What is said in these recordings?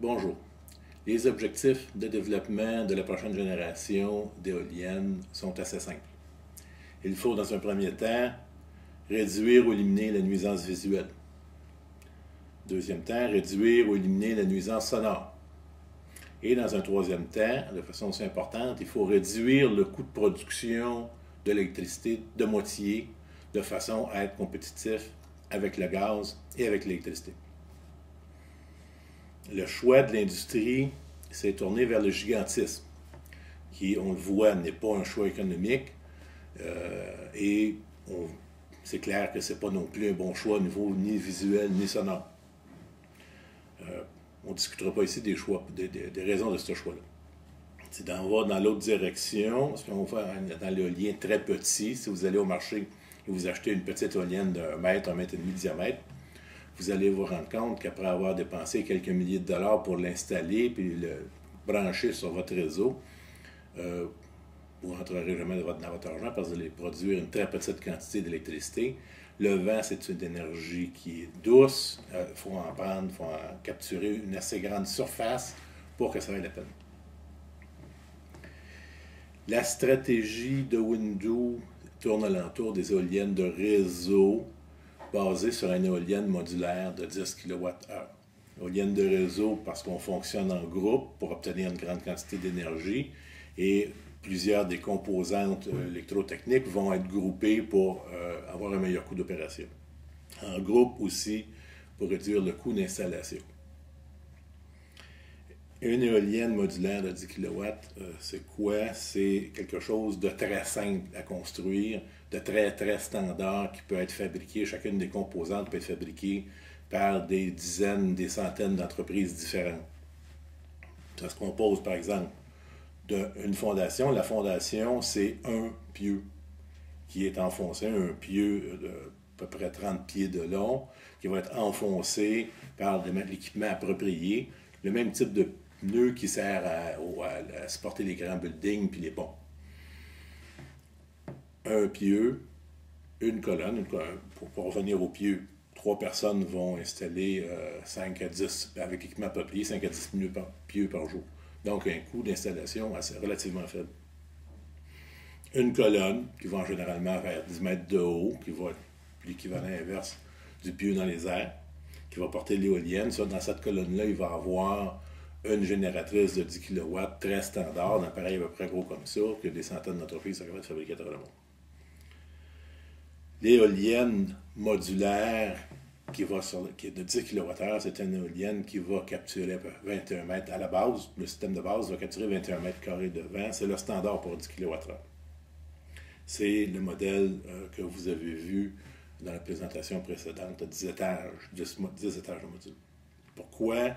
Bonjour. Les objectifs de développement de la prochaine génération d'éoliennes sont assez simples. Il faut, dans un premier temps, réduire ou éliminer la nuisance visuelle. Deuxième temps, réduire ou éliminer la nuisance sonore. Et dans un troisième temps, de façon aussi importante, il faut réduire le coût de production de l'électricité de moitié, de façon à être compétitif avec le gaz et avec l'électricité. Le choix de l'industrie s'est tourné vers le gigantisme, qui, on le voit, n'est pas un choix économique, et c'est clair que ce n'est pas non plus un bon choix au niveau ni visuel ni sonore. On ne discutera pas ici des choix, des raisons de ce choix-là. C'est d'en voir dans l'autre direction, parce qu'on va dans l'éolien très petit. Si vous allez au marché et vous achetez une petite éolienne d'1 mètre, 1,5 mètre de diamètre, vous allez vous rendre compte qu'après avoir dépensé quelques milliers de dollars pour l'installer puis le brancher sur votre réseau, vous ne rentrerez jamais dans votre argent parce que vous allez produire une très petite quantité d'électricité. Le vent, c'est une énergie qui est douce. Il faut en prendre, il faut en capturer une assez grande surface pour que ça vaille la peine. La stratégie de Window tourne alentour des éoliennes de réseau basées sur une éolienne modulaire de 10 kWh. Éolienne de réseau parce qu'on fonctionne en groupe pour obtenir une grande quantité d'énergie et plusieurs des composantes électrotechniques vont être groupées pour avoir un meilleur coût d'opération. En groupe aussi pour réduire le coût d'installation. Une éolienne modulaire de 10 kW, c'est quoi? C'est quelque chose de très simple à construire, de très, très standard qui peut être fabriqué. Chacune des composantes peut être fabriquée par des dizaines, des centaines d'entreprises différentes. Ça se compose, par exemple, d'une fondation. La fondation, c'est un pieu qui est enfoncé, un pieu de à peu près 30 pieds de long, qui va être enfoncé par l'équipement approprié. Le même type de pneu qui sert à supporter les grands buildings puis les ponts. Un pieu, une colonne, pour revenir au pieu, 3 personnes vont installer 5 à 10, avec équipement approprié, 5 à 10 pieux par jour. Donc un coût d'installation assez relativement faible. Une colonne qui va généralement vers 10 mètres de haut, qui va être l'équivalent inverse du pieu dans les airs, qui va porter l'éolienne. Dans cette colonne-là, il va avoir une génératrice de 10 kW très standard, un appareil à peu près gros comme ça, que des centaines d'entreprises sont capables de fabriquer à travers le monde. L'éolienne modulaire qui est de 10 kWh, c'est une éolienne qui va capturer 21 mètres à la base. Le système de base va capturer 21 mètres carrés de vent. C'est le standard pour 10 kWh. C'est le modèle que vous avez vu dans la présentation précédente, 10 étages de module. Pourquoi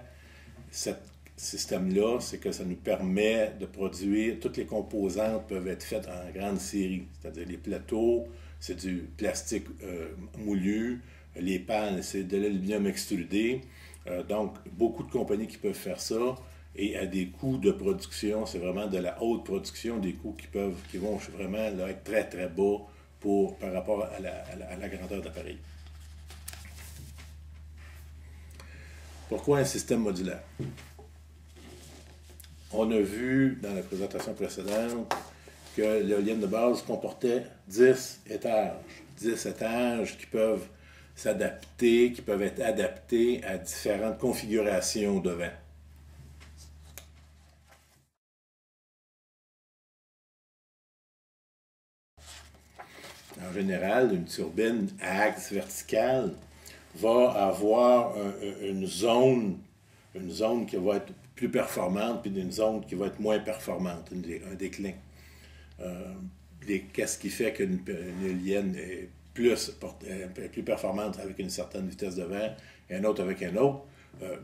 ce système-là? C'est que ça nous permet de produire, toutes les composantes peuvent être faites en grande série, c'est-à-dire les plateaux, c'est du plastique moulu, les pannes, c'est de l'aluminium extrudé, donc beaucoup de compagnies qui peuvent faire ça, et à des coûts de production, c'est vraiment de la haute production, des coûts qui vont vraiment là, être très très bas par rapport à la grandeur d'appareil. Pourquoi un système modulaire? On a vu dans la présentation précédente que l'éolienne de base comportait 10 étages. 10 étages qui peuvent s'adapter, qui peuvent être adaptés à différentes configurations de vent. En général, une turbine à axe vertical va avoir une zone qui va être plus performante, puis une zone qui va être moins performante, un déclin. Qu'est-ce qui fait qu'une éolienne est plus performante avec une certaine vitesse de vent et un autre avec un autre?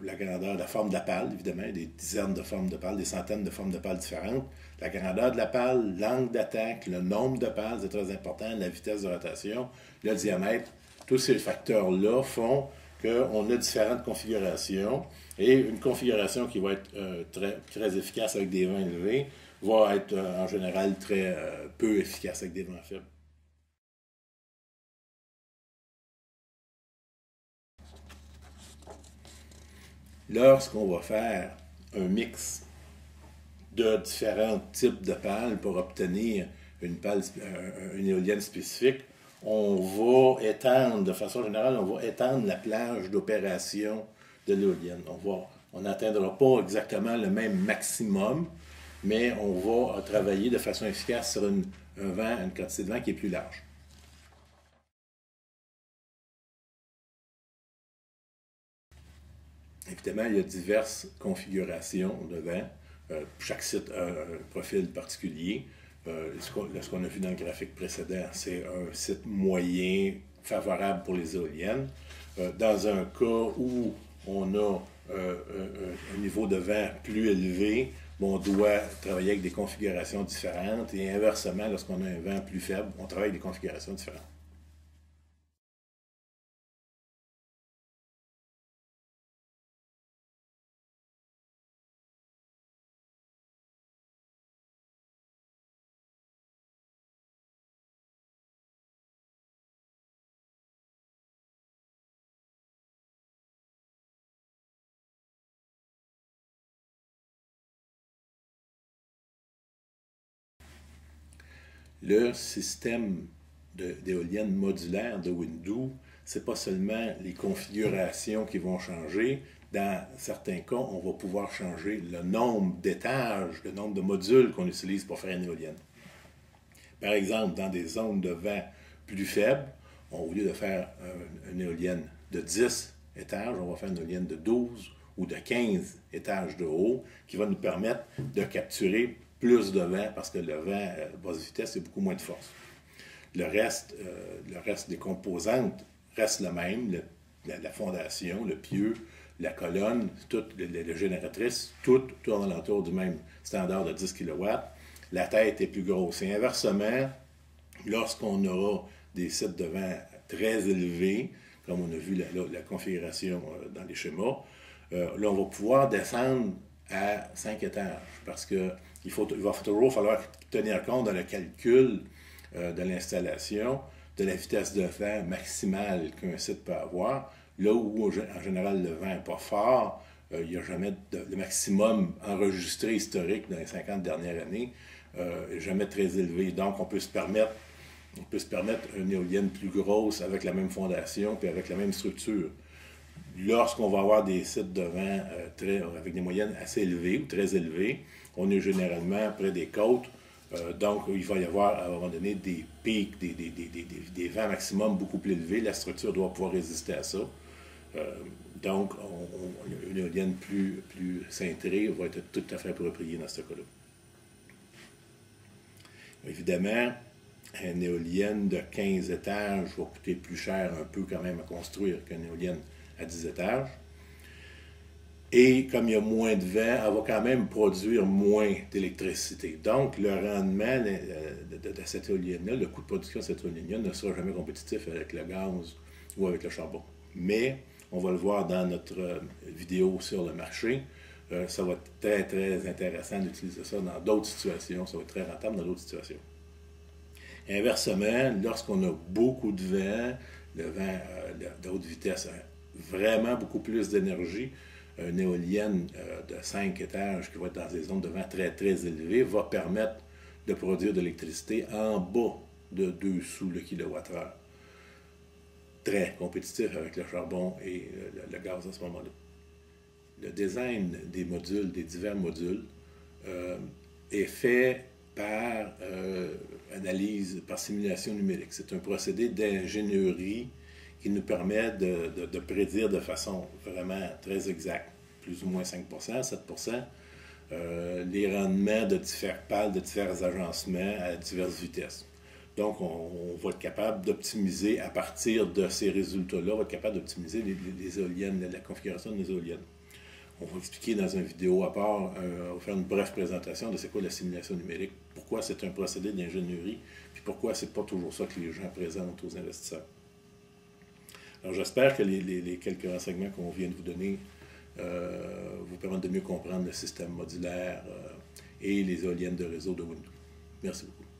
La grandeur, la forme de la pale, évidemment, des dizaines de formes de pales, des centaines de formes de pales différentes. La grandeur de la pale, l'angle d'attaque, le nombre de pales, c'est très important, la vitesse de rotation, le diamètre. Tous ces facteurs-là font qu'on a différentes configurations et une configuration qui va être très, très efficace avec des vents élevés va être en général très peu efficace avec des vents faibles. lorsqu'on va faire un mix de différents types de pales pour obtenir une éolienne spécifique, on va étendre, de façon générale, on va étendre la plage d'opération de l'éolienne. On n'atteindra pas exactement le même maximum, mais on va travailler de façon efficace sur une quantité de vent qui est plus large. Évidemment, il y a diverses configurations de vent. Chaque site a un profil particulier. Ce qu'on a vu dans le graphique précédent, c'est un site moyen favorable pour les éoliennes. Dans un cas où on a un niveau de vent plus élevé, on doit travailler avec des configurations différentes et inversement, lorsqu'on a un vent plus faible, on travaille avec des configurations différentes. Le système d'éoliennes modulaires de Windows, ce n'est pas seulement les configurations qui vont changer. Dans certains cas, on va pouvoir changer le nombre d'étages, le nombre de modules qu'on utilise pour faire une éolienne. Par exemple, dans des zones de vent plus faibles, au lieu de faire une éolienne de 10 étages, on va faire une éolienne de 12 ou de 15 étages de haut, qui va nous permettre de capturer plus de vent, parce que le vent basse vitesse, c'est beaucoup moins de force. Le reste des composantes reste le même, la fondation, le pieu, la colonne, toutes les génératrices, tout tourne alentour du même standard de 10 kW. La tête est plus grosse. Et inversement, lorsqu'on aura des sites de vent très élevés, comme on a vu la configuration dans les schémas, là, on va pouvoir descendre à 5 étages, parce qu'il va toujours falloir tenir compte dans le calcul de l'installation de la vitesse de vent maximale qu'un site peut avoir. Là où, en général, le vent n'est pas fort, il n'y a jamais de maximum enregistré historique dans les 50 dernières années, jamais très élevé. Donc, on peut se permettre une éolienne plus grosse avec la même fondation puis avec la même structure. Lorsqu'on va avoir des sites de vent avec des moyennes assez élevées ou très élevées, on est généralement près des côtes, donc il va y avoir à un moment donné des pics, des vents maximum beaucoup plus élevés. La structure doit pouvoir résister à ça. Donc, une éolienne plus cintrée va être tout à fait appropriée dans ce cas-là. Évidemment, une éolienne de 15 étages va coûter plus cher un peu quand même à construire qu'une éolienne à 10 étages. Et comme il y a moins de vent, elle va quand même produire moins d'électricité. Donc, le rendement de cette éolienne-là, le coût de production de cette éolienne-là ne sera jamais compétitif avec le gaz ou avec le charbon. Mais, on va le voir dans notre vidéo sur le marché, ça va être très, très intéressant d'utiliser ça dans d'autres situations. Ça va être très rentable dans d'autres situations. Inversement, lorsqu'on a beaucoup de vent, le vent de haute vitesse a vraiment beaucoup plus d'énergie, une éolienne de 5 étages qui va être dans des zones de vent très, très élevées va permettre de produire de l'électricité en bas de 2 sous le kilowattheure. Très compétitif avec le charbon et le gaz à ce moment-là. Le design des modules, des divers modules, est fait par analyse, par simulation numérique. C'est un procédé d'ingénierie qui nous permet de prédire de façon vraiment très exacte, plus ou moins 5%, 7%, les rendements de différentes pales, de divers agencements à diverses vitesses. Donc, on va être capable d'optimiser à partir de ces résultats-là, on va être capable d'optimiser les éoliennes, la configuration des éoliennes. On va expliquer dans une vidéo à part, on va faire une brève présentation de c'est quoi la simulation numérique, pourquoi c'est un procédé d'ingénierie, puis pourquoi c'est pas toujours ça que les gens présentent aux investisseurs. Alors j'espère que les quelques renseignements qu'on vient de vous donner vous permettent de mieux comprendre le système modulaire et les éoliennes de réseau de Windows. Merci beaucoup.